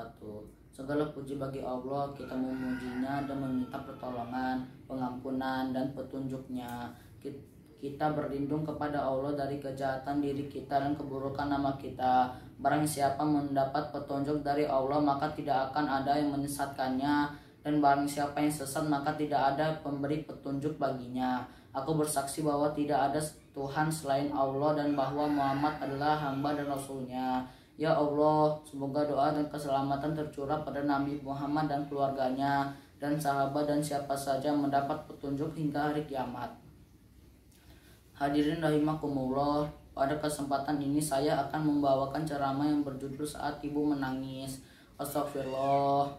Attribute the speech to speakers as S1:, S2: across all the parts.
S1: wabarakatuh. Segala puji bagi Allah, kita memujinya dan meminta pertolongan, pengampunan, dan petunjuknya. Kita berlindung kepada Allah dari kejahatan diri kita dan keburukan nama kita. Barang siapa mendapat petunjuk dari Allah, maka tidak akan ada yang menyesatkannya. Dan barang siapa yang sesat, maka tidak ada pemberi petunjuk baginya. Aku bersaksi bahwa tidak ada Tuhan selain Allah dan bahwa Muhammad adalah hamba dan Rasul-Nya. Ya Allah, semoga doa dan keselamatan tercurah pada Nabi Muhammad dan keluarganya, dan sahabat dan siapa saja mendapat petunjuk hingga hari kiamat. Hadirin rahimakumullah, pada kesempatan ini saya akan membawakan ceramah yang berjudul Saat Ibu Menangis. Astagfirullah.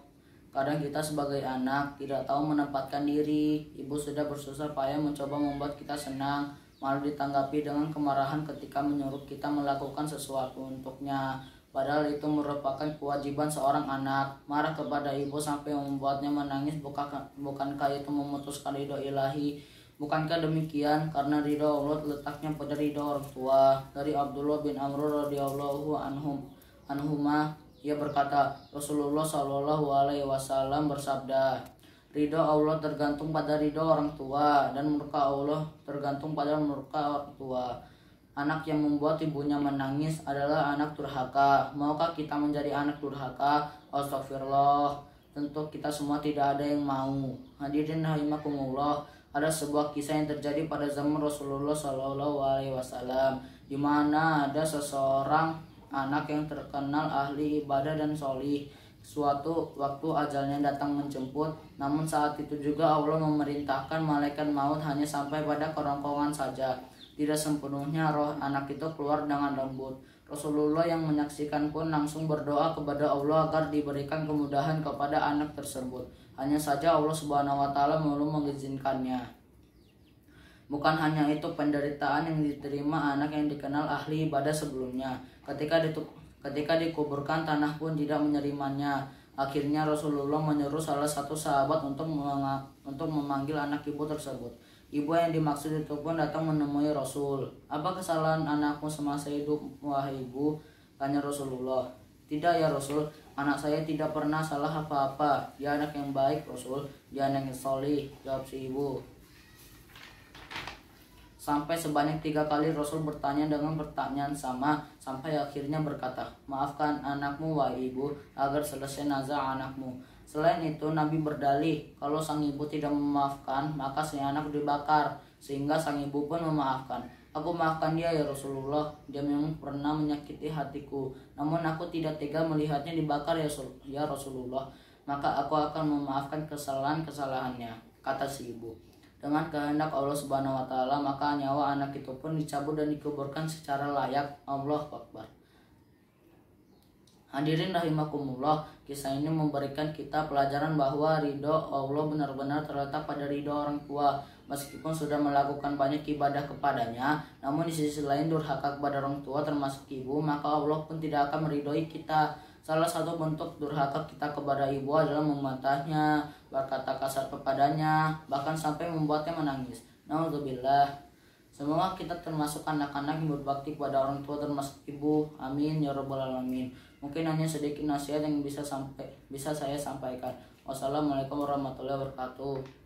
S1: Kadang kita sebagai anak tidak tahu menempatkan diri. Ibu sudah bersusah payah mencoba membuat kita senang, malah ditanggapi dengan kemarahan ketika menyuruh kita melakukan sesuatu untuknya. Padahal itu merupakan kewajiban seorang anak. Marah kepada ibu sampai membuatnya menangis, bukankah itu memutuskan ridho ilahi? Bukankah demikian? Karena ridho Allah letaknya pada ridho orang tua. Dari Abdullah bin Amr radhiyallahu anhuma, ia berkata, Rasulullah Shallallahu alaihi wasallam bersabda, ridho Allah tergantung pada ridho orang tua, dan murka Allah tergantung pada murka orang tua. Anak yang membuat ibunya menangis adalah anak durhaka. Maukah kita menjadi anak durhaka? Astagfirullah. Tentu kita semua tidak ada yang mau. Hadirin rahimakumullah, ada sebuah kisah yang terjadi pada zaman Rasulullah Shallallahu alaihi wasallam, di mana ada seseorang anak yang terkenal ahli ibadah dan sholih. Suatu waktu ajalnya datang menjemput, namun saat itu juga Allah memerintahkan malaikat maut hanya sampai pada kerongkongan saja. Tidak sepenuhnya roh anak itu keluar dengan lembut. Rasulullah yang menyaksikan pun langsung berdoa kepada Allah agar diberikan kemudahan kepada anak tersebut. Hanya saja Allah Subhanahu wa taala belum mengizinkannya. Bukan hanya itu, penderitaan yang diterima anak yang dikenal ahli ibadah sebelumnya. Ketika dikuburkan, tanah pun tidak menerimanya. Akhirnya Rasulullah menyuruh salah satu sahabat untuk memanggil anak ibu tersebut. Ibu yang dimaksud itu pun datang menemui Rasul. Apa kesalahan anakmu semasa hidup, wahai ibu? Tanya Rasulullah. Tidak ya Rasul, anak saya tidak pernah salah apa-apa. Dia anak yang baik Rasul, dia anak yang sholih, jawab si ibu. Sampai sebanyak 3 kali Rasul bertanya dengan pertanyaan sama, sampai akhirnya berkata, maafkan anakmu wahai ibu, agar selesai nazar anakmu. Selain itu, Nabi berdalih, kalau sang ibu tidak memaafkan, maka si anak dibakar, sehingga sang ibu pun memaafkan. Aku maafkan dia ya Rasulullah, dia memang pernah menyakiti hatiku, namun aku tidak tega melihatnya dibakar ya Rasulullah, maka aku akan memaafkan kesalahannya, kata si ibu. Dengan kehendak Allah Subhanahu wa taala, maka nyawa anak itu pun dicabut dan dikuburkan secara layak. Allahu Akbar. Hadirin rahimakumullah, kisah ini memberikan kita pelajaran bahwa ridho Allah benar-benar terletak pada ridho orang tua. Meskipun sudah melakukan banyak ibadah kepadanya, namun di sisi lain durhaka kepada orang tua termasuk ibu, maka Allah pun tidak akan meridhoi kita. Salah satu bentuk durhaka kita kepada ibu adalah membantahnya, berkata kasar kepadanya, bahkan sampai membuatnya menangis. Naudzubillah. Semoga kita termasuk anak-anak yang berbakti kepada orang tua termasuk ibu. Amin ya rabbal alamin. Mungkin hanya sedikit nasihat yang bisa saya sampaikan. Wassalamualaikum warahmatullahi wabarakatuh.